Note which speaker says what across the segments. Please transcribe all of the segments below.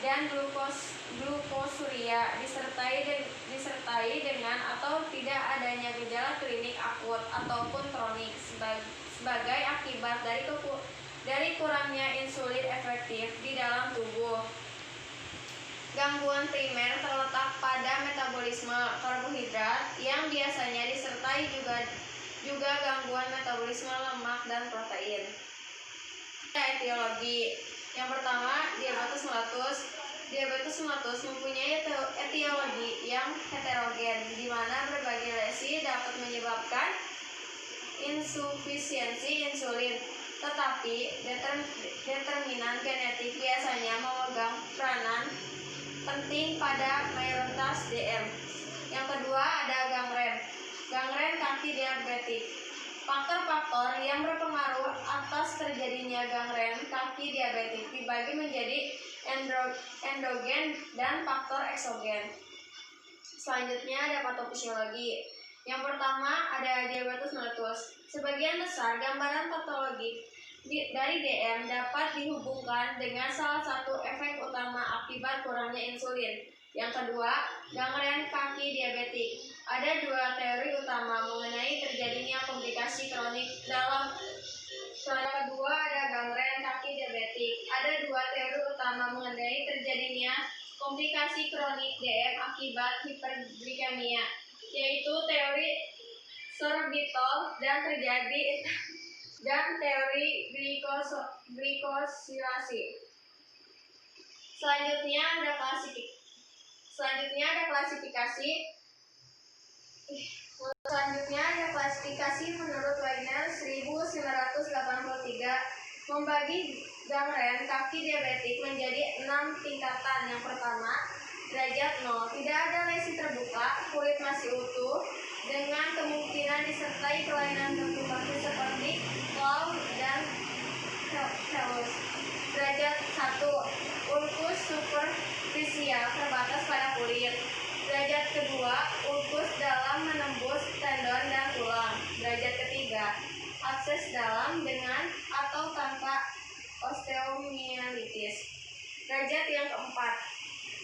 Speaker 1: dan glukosuria disertai dengan atau tidak adanya gejala klinik akut ataupun kronik sebagai akibat dari kurangnya insulin efektif di dalam tubuh. Gangguan primer terletak pada metabolisme karbohidrat yang biasanya disertai juga gangguan metabolisme lemak dan protein. Etiologi. Yang pertama, diabetes mellitus. Diabetes mellitus mempunyai etiologi yang heterogen, di mana berbagai lesi dapat menyebabkan insufisiensi insulin, tetapi determinan genetik biasanya memegang peranan penting pada mayoritas DM. Yang kedua ada gangren kaki diabetik. Faktor-faktor yang berpengaruh atas terjadinya gangren kaki diabetik dibagi menjadi endogen dan faktor eksogen. Selanjutnya ada patofisiologi. Yang pertama ada diabetes mellitus. Sebagian besar gambaran patologi dari DM dapat dihubungkan dengan salah satu efek utama akibat kurangnya insulin. Yang kedua, gangren kaki diabetik. Ada dua teori utama mengenai terjadinya komplikasi kronik dalam. Yang kedua ada gangren kaki diabetik. Ada dua teori utama mengenai terjadinya komplikasi kronik DM akibat hiperglikemia, yaitu teori sorbitol dan teori glikosilasi. Selanjutnya ada klasifikasi menurut Wagner 1983 membagi gangren kaki diabetik menjadi 6 tingkatan. Yang pertama, derajat 0, tidak ada lesi terbuka, kulit masih utuh, dengan kemungkinan disertai kelainan bentuk seperti claw dan callus. Derajat 1, ulkus superficial terbatas pada kulit. Derajat kedua, ulkus dalam menembus tendon dan tulang. Derajat ketiga, akses dalam dengan atau tanpa osteomyelitis. Derajat yang keempat,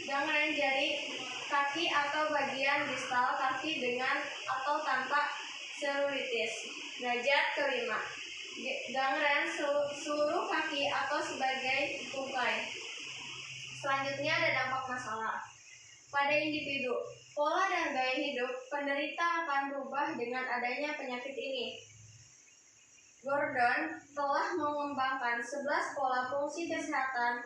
Speaker 1: gangren jari kaki atau bagian distal kaki dengan atau tanpa selulitis. Derajat kelima, gangren seluruh kaki atau sebagai tungkai. Selanjutnya ada dampak masalah pada individu. Pola dan gaya hidup penderita akan berubah dengan adanya penyakit ini. Gordon telah mengembangkan 11 pola fungsi kesehatan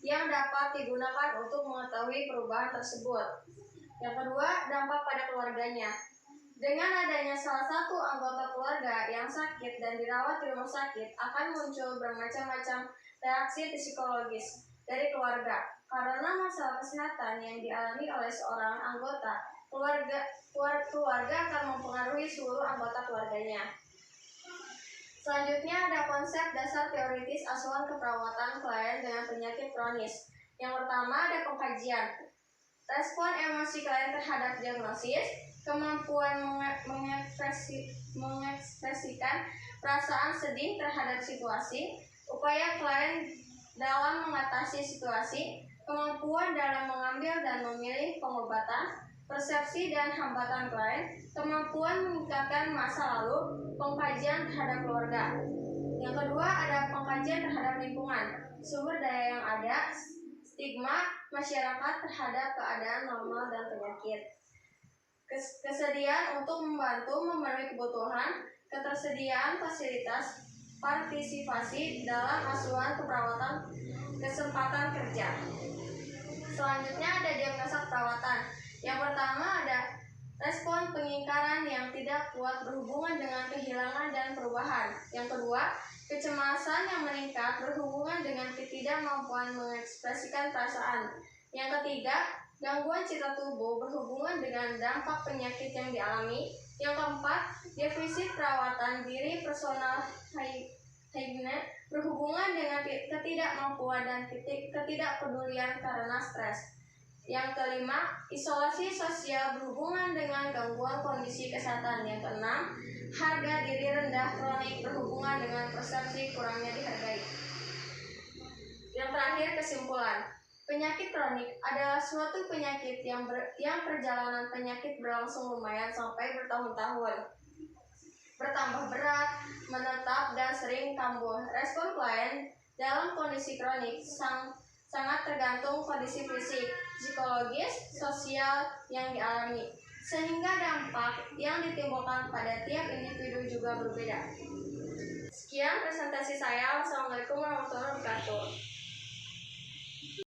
Speaker 1: yang dapat digunakan untuk mengetahui perubahan tersebut. Yang kedua, dampak pada keluarganya. Dengan adanya salah satu anggota keluarga yang sakit dan dirawat di rumah sakit, akan muncul bermacam-macam reaksi psikologis dari keluarga karena masalah kesehatan yang dialami oleh seorang anggota keluarga akan mempengaruhi seluruh anggota keluarganya. Selanjutnya ada konsep dasar teoritis asuhan keperawatan klien dengan penyakit kronis. Yang pertama ada pengkajian. Respon emosi klien terhadap diagnosis, kemampuan mengekspresikan perasaan sedih terhadap situasi, upaya klien dalam mengatasi situasi, kemampuan dalam mengambil dan memilih pengobatan, persepsi dan hambatan klien, kemampuan meningkatkan masa lalu, pengkajian terhadap keluarga. Yang kedua ada pengkajian terhadap lingkungan, sumber daya yang ada, stigma masyarakat terhadap keadaan normal dan penyakit, kesediaan untuk membantu memenuhi kebutuhan, ketersediaan fasilitas, partisipasi dalam asuhan keperawatan, kesempatan kerja. Selanjutnya ada diagnosa perawatan. Yang pertama ada respon pengingkaran yang tidak kuat berhubungan dengan kehilangan dan perubahan. Yang kedua, kecemasan yang meningkat berhubungan dengan ketidakmampuan mengekspresikan perasaan. Yang ketiga, gangguan citra tubuh berhubungan dengan dampak penyakit yang dialami. Yang keempat, defisit perawatan diri personal hygiene berhubungan dengan ketidakmampuan dan ketidakpedulian karena stres. Yang kelima, isolasi sosial berhubungan dengan gangguan kondisi kesehatan. Yang keenam, harga diri rendah kronik berhubungan dengan persepsi kurangnya dihargai. Yang terakhir, kesimpulan. Penyakit kronik adalah suatu penyakit yang perjalanan penyakit berlangsung lumayan sampai bertahun-tahun, bertambah berat, menetap, dan sering kambuh. Respon klien dalam kondisi kronik sangat tergantung kondisi fisik, psikologis, sosial yang dialami, sehingga dampak yang ditimbulkan pada tiap individu juga berbeda. Sekian presentasi saya. Wassalamualaikum warahmatullahi wabarakatuh.